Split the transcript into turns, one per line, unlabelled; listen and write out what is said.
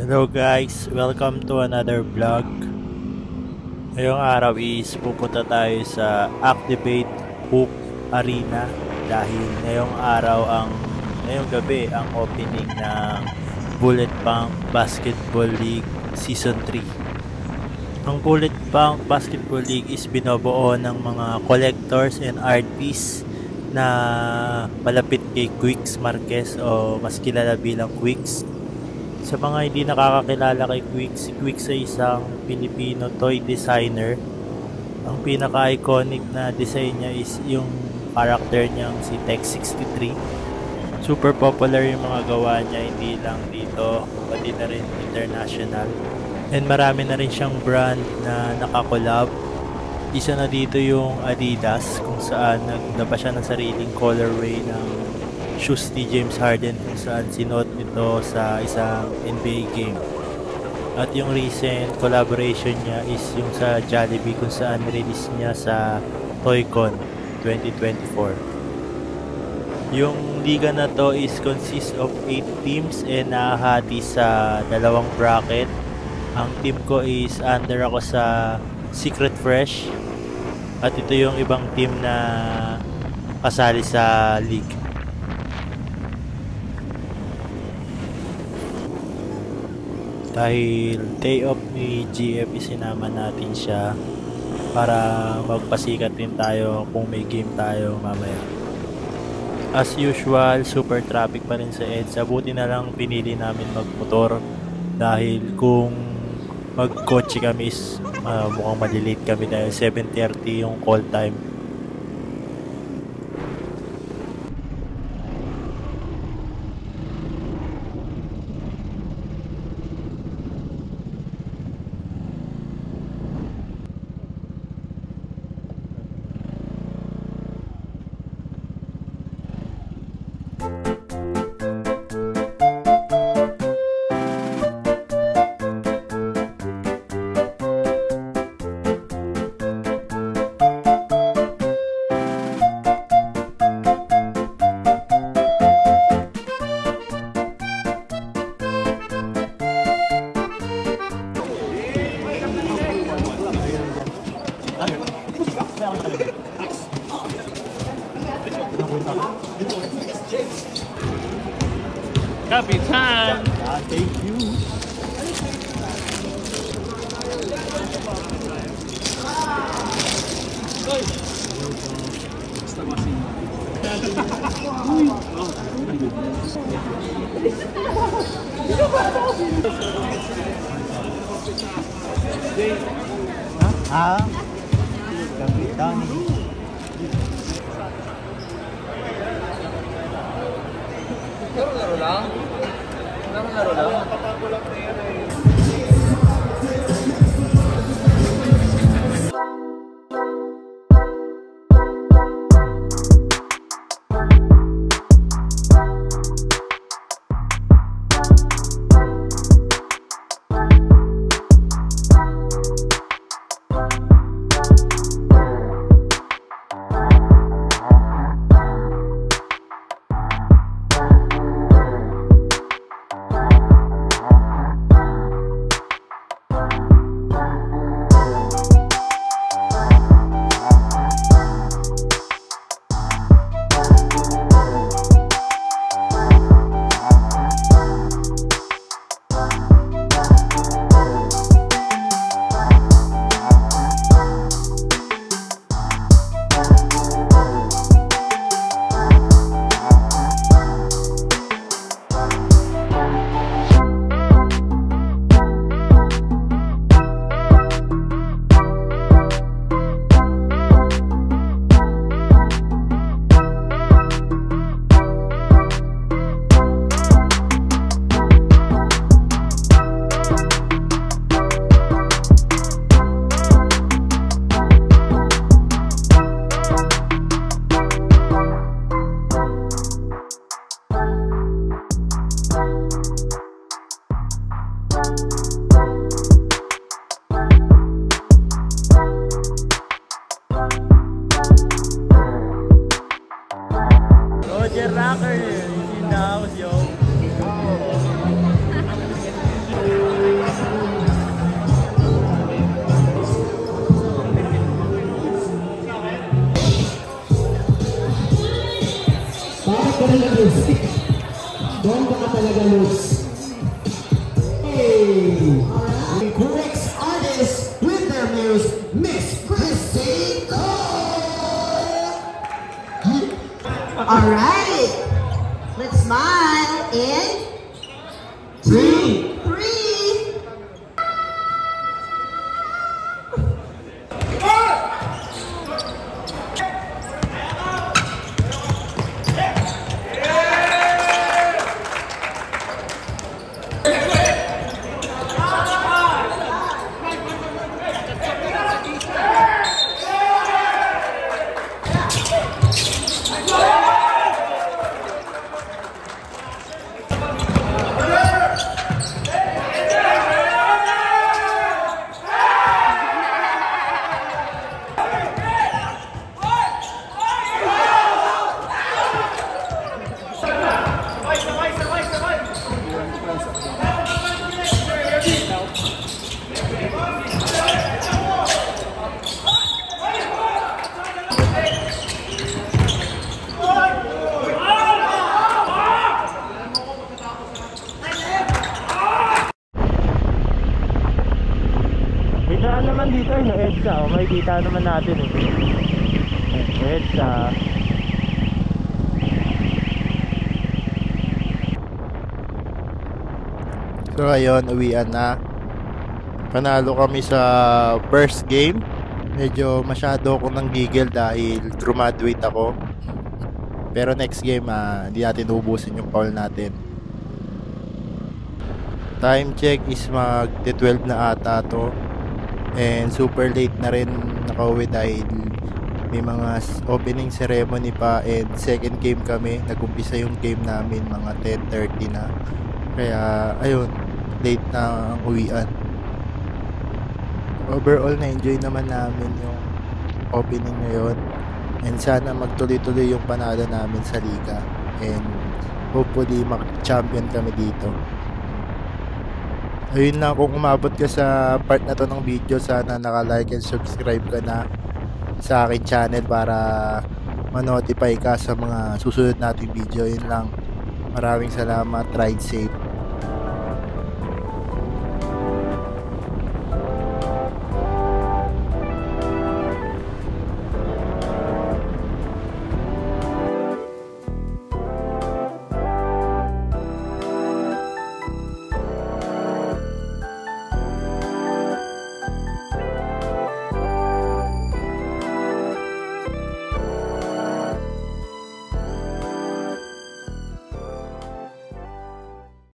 Hello guys, welcome to another vlog. Ngayong araw is pupunta tayo sa Activate Hoop Arena dahil ngayong gabi ang opening ng Bullet Punk Basketball League Season 3. Ang Bullet Punk Basketball League is binobuo ng mga collectors and artists na malapit kay Quicks Marquez o mas kilala bilang Quicks. Sa mga hindi nakakakilala kay Quicks, si Quicks ay isang Pilipino toy designer. Ang pinaka-iconic na design niya is yung character niyang si Tech63. Super popular yung mga gawa niya, hindi lang dito, pati na rin international. And marami na rin siyang brand na nakakolab. Isa na dito yung Adidas, kung saan naglabas siya ng sariling colorway ng shoes ni James Harden kung saan sinuot nito sa isang NBA game. At yung recent collaboration niya is yung sa Jollibee kung saan release niya sa Toycon 2024. Yung liga na to is consists of 8 teams and nahahati sa dalawang bracket. Ang team ko is under ako sa Secret Fresh at ito yung ibang team na kasali sa league. Dahil day off ni GF, isinama natin siya para magpasikat din tayo kung may game tayo mamaya. As usual, super traffic pa rin sa EDSA. Buti na lang pinili namin magmotor dahil kung magkotse kami is mukhang malilate kami dahil 7:30 yung call time.
Kapitan!
Thank you! Kapitan!
Laro lang? Laro lang?
Roger Rocker in the house, yo.
talaga loose. Bomba ka talaga loose. Hey! The correct artist with their muse, Miss Christine Cole!
Alright, let's smile in 2, 3.
May daan naman dito no EDSA. May kita naman natin EDSA. So ayun, uwian na. Panalo kami sa first game. Medyo masyado akong nanggigil dahil graduate ako. Pero next game, hindi natin ubusin yung foul natin. Time check is mag-12 na ata to. And super late na rin nakauwi dahil may mga opening ceremony pa. And second game kami. Nag-umpisa yung game namin mga 10:30 na. Kaya ayun, late na ang uwian. Overall na-enjoy naman namin yung opening ngayon. And sana magtuloy-tuloy yung panalo namin sa liga. And hopefully mag-champion kami dito. Ayun lang, kung umabot ka sa part na to ng video, sana naka-like and subscribe ka na sa akin channel para ma-notify ka sa mga susunod nating video. Yun lang. Maraming salamat. Ride safe.